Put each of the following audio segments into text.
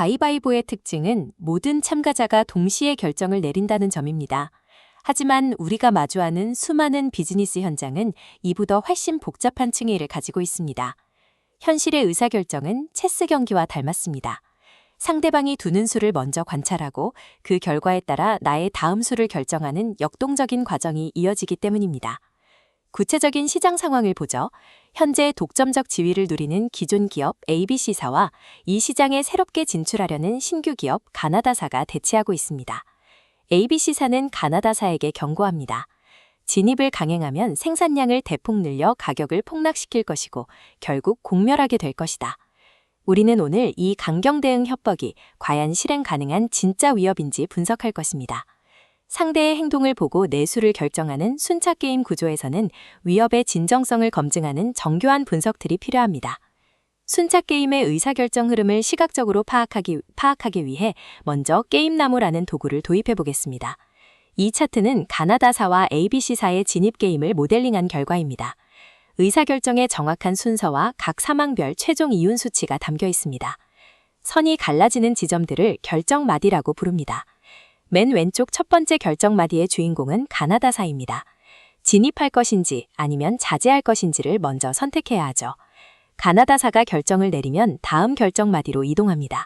가위바위보의 특징은 모든 참가자가 동시에 결정을 내린다는 점입니다. 하지만 우리가 마주하는 수많은 비즈니스 현장은 이보다 훨씬 복잡한 층위를 가지고 있습니다. 현실의 의사결정은 체스 경기와 닮았습니다. 상대방이 두는 수를 먼저 관찰하고 그 결과에 따라 나의 다음 수를 결정하는 역동적인 과정이 이어지기 때문입니다. 구체적인 시장 상황을 보죠. 현재 독점적 지위를 누리는 기존 기업 ABC사와 이 시장에 새롭게 진출하려는 신규 기업 가나다사가 대치하고 있습니다. ABC사는 가나다사에게 경고합니다. 진입을 강행하면 생산량을 대폭 늘려 가격을 폭락시킬 것이고 결국 공멸하게 될 것이다. 우리는 오늘 이 강경 대응 협박이 과연 실행 가능한 진짜 위협인지 분석할 것입니다. 상대의 행동을 보고 내수를 결정하는 순차 게임 구조에서는 위협의 진정성을 검증하는 정교한 분석들이 필요합니다. 순차 게임의 의사결정 흐름을 시각적으로 파악하기 위해 먼저 게임나무라는 도구를 도입해 보겠습니다. 이 차트는 가나다사와 ABC사의 진입 게임을 모델링한 결과입니다. 의사결정의 정확한 순서와 각 사망별 최종 이윤 수치가 담겨 있습니다. 선이 갈라지는 지점들을 결정마디라고 부릅니다. 맨 왼쪽 첫 번째 결정마디의 주인공은 가나다사입니다. 진입할 것인지 아니면 자제할 것인지를 먼저 선택해야 하죠. 가나다사가 결정을 내리면 다음 결정마디로 이동합니다.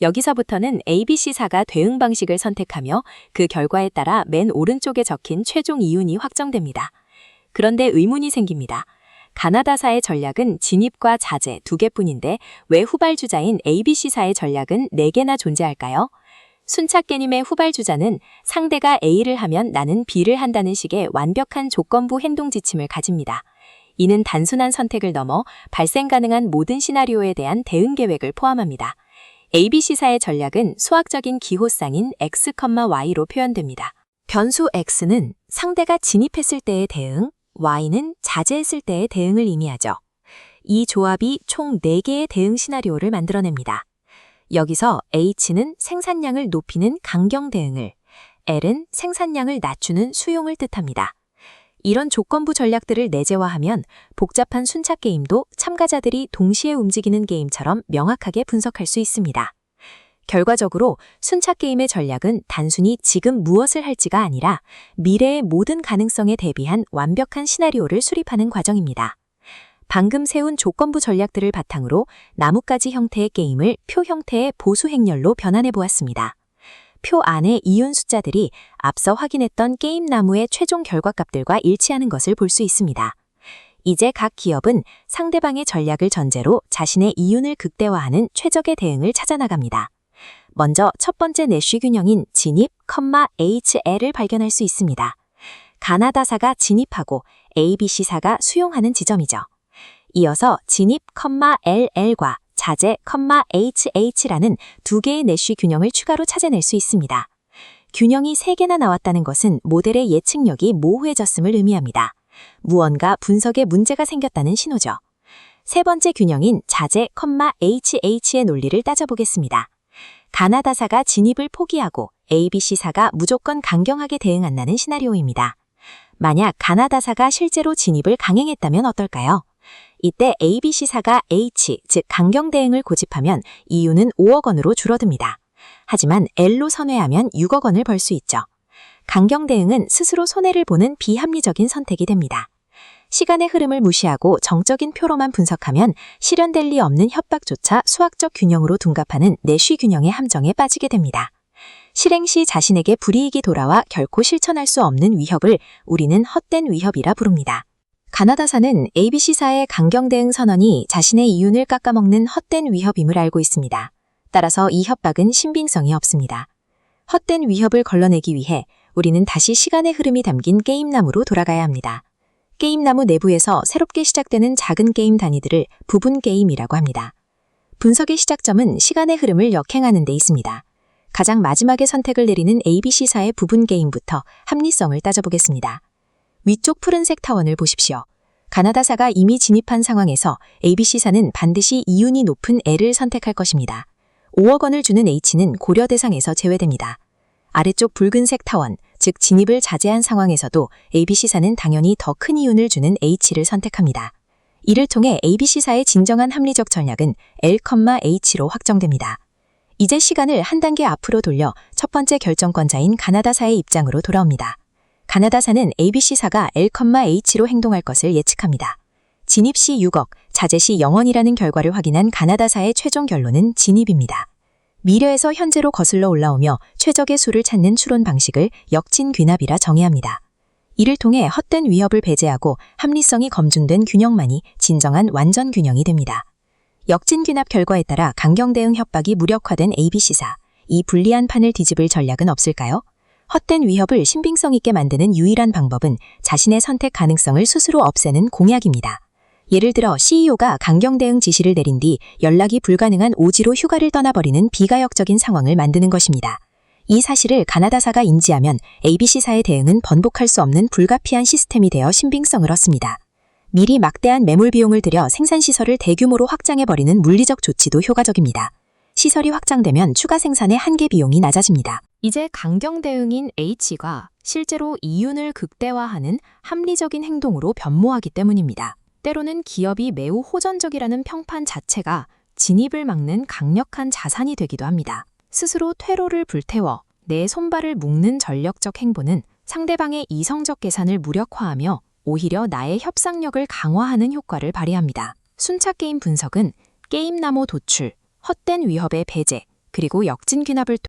여기서부터는 ABC사가 대응 방식을 선택하며 그 결과에 따라 맨 오른쪽에 적힌 최종 이윤이 확정됩니다. 그런데 의문이 생깁니다. 가나다사의 전략은 진입과 자제 2개뿐인데 왜 후발주자인 ABC사의 전략은 4개나 존재할까요? 순차 게임의 후발주자는 상대가 A를 하면 나는 B를 한다는 식의 완벽한 조건부 행동 지침을 가집니다. 이는 단순한 선택을 넘어 발생 가능한 모든 시나리오에 대한 대응 계획을 포함합니다. ABC사의 전략은 수학적인 기호쌍인 X, Y로 표현됩니다. 변수 X는 상대가 진입했을 때의 대응, Y는 자제했을 때의 대응을 의미하죠. 이 조합이 총 4개의 대응 시나리오를 만들어냅니다. 여기서 H는 생산량을 높이는 강경 대응을, L은 생산량을 낮추는 수용을 뜻합니다. 이런 조건부 전략들을 내재화하면 복잡한 순차 게임도 참가자들이 동시에 움직이는 게임처럼 명확하게 분석할 수 있습니다. 결과적으로 순차 게임의 전략은 단순히 지금 무엇을 할지가 아니라 미래의 모든 가능성에 대비한 완벽한 시나리오를 수립하는 과정입니다. 방금 세운 조건부 전략들을 바탕으로 나뭇가지 형태의 게임을 표 형태의 보수 행렬로 변환해 보았습니다. 표 안의 이윤 숫자들이 앞서 확인했던 게임 나무의 최종 결과값들과 일치하는 것을 볼 수 있습니다. 이제 각 기업은 상대방의 전략을 전제로 자신의 이윤을 극대화하는 최적의 대응을 찾아나갑니다. 먼저 첫 번째 내쉬 균형인 진입, HL을 발견할 수 있습니다. 가나다사가 진입하고 ABC사가 수용하는 지점이죠. 이어서 진입, LL과 자제, HH라는 2개의 내쉬 균형을 추가로 찾아낼 수 있습니다. 균형이 3개나 나왔다는 것은 모델의 예측력이 모호해졌음을 의미합니다. 무언가 분석에 문제가 생겼다는 신호죠. 세 번째 균형인 자제, HH의 논리를 따져보겠습니다. 가나다사가 진입을 포기하고 ABC사가 무조건 강경하게 대응한다는 시나리오입니다. 만약 가나다사가 실제로 진입을 강행했다면 어떨까요? 이때 ABC사가 H, 즉 강경 대응을 고집하면 이윤은 5억 원으로 줄어듭니다. 하지만 L로 선회하면 6억 원을 벌 수 있죠. 강경 대응은 스스로 손해를 보는 비합리적인 선택이 됩니다. 시간의 흐름을 무시하고 정적인 표로만 분석하면 실현될 리 없는 협박조차 수학적 균형으로 둔갑하는 내쉬 균형의 함정에 빠지게 됩니다. 실행 시 자신에게 불이익이 돌아와 결코 실천할 수 없는 위협을 우리는 헛된 위협이라 부릅니다. 가나다사는 ABC사의 강경 대응 선언이 자신의 이윤을 깎아먹는 헛된 위협임을 알고 있습니다. 따라서 이 협박은 신빙성이 없습니다. 헛된 위협을 걸러내기 위해 우리는 다시 시간의 흐름이 담긴 게임나무로 돌아가야 합니다. 게임나무 내부에서 새롭게 시작되는 작은 게임 단위들을 부분 게임이라고 합니다. 분석의 시작점은 시간의 흐름을 역행하는 데 있습니다. 가장 마지막에 선택을 내리는 ABC사의 부분 게임부터 합리성을 따져보겠습니다. 위쪽 푸른색 타원을 보십시오. 가나다사가 이미 진입한 상황에서 ABC사는 반드시 이윤이 높은 L을 선택할 것입니다. 5억 원을 주는 H는 고려 대상에서 제외됩니다. 아래쪽 붉은색 타원, 즉 진입을 자제한 상황에서도 ABC사는 당연히 더 큰 이윤을 주는 H를 선택합니다. 이를 통해 ABC사의 진정한 합리적 전략은 L, H로 확정됩니다. 이제 시간을 한 단계 앞으로 돌려 첫 번째 결정권자인 가나다사의 입장으로 돌아옵니다. 가나다사는 ABC사가 L,H로 행동할 것을 예측합니다. 진입 시 6억, 자제 시 0원이라는 결과를 확인한 가나다사의 최종 결론은 진입입니다. 미래에서 현재로 거슬러 올라오며 최적의 수를 찾는 추론 방식을 역진귀납이라 정의합니다. 이를 통해 헛된 위협을 배제하고 합리성이 검증된 균형만이 진정한 완전 균형이 됩니다. 역진귀납 결과에 따라 강경 대응 협박이 무력화된 ABC사. 이 불리한 판을 뒤집을 전략은 없을까요? 헛된 위협을 신빙성 있게 만드는 유일한 방법은 자신의 선택 가능성을 스스로 없애는 공약입니다. 예를 들어 CEO가 강경 대응 지시를 내린 뒤 연락이 불가능한 오지로 휴가를 떠나버리는 비가역적인 상황을 만드는 것입니다. 이 사실을 가나다사가 인지하면 ABC사의 대응은 번복할 수 없는 불가피한 시스템이 되어 신빙성을 얻습니다. 미리 막대한 매몰 비용을 들여 생산시설을 대규모로 확장해버리는 물리적 조치도 효과적입니다. 시설이 확장되면 추가 생산의 한계 비용이 낮아집니다. 이제 강경 대응인 H가 실제로 이윤을 극대화하는 합리적인 행동으로 변모하기 때문입니다. 때로는 기업이 매우 호전적이라는 평판 자체가 진입을 막는 강력한 자산이 되기도 합니다. 스스로 퇴로를 불태워 내 손발을 묶는 전력적 행보는 상대방의 이성적 계산을 무력화하며 오히려 나의 협상력을 강화하는 효과를 발휘합니다. 순차 게임 분석은 게임 남모 도출, 헛된 위협의 배제, 그리고 역진귀납을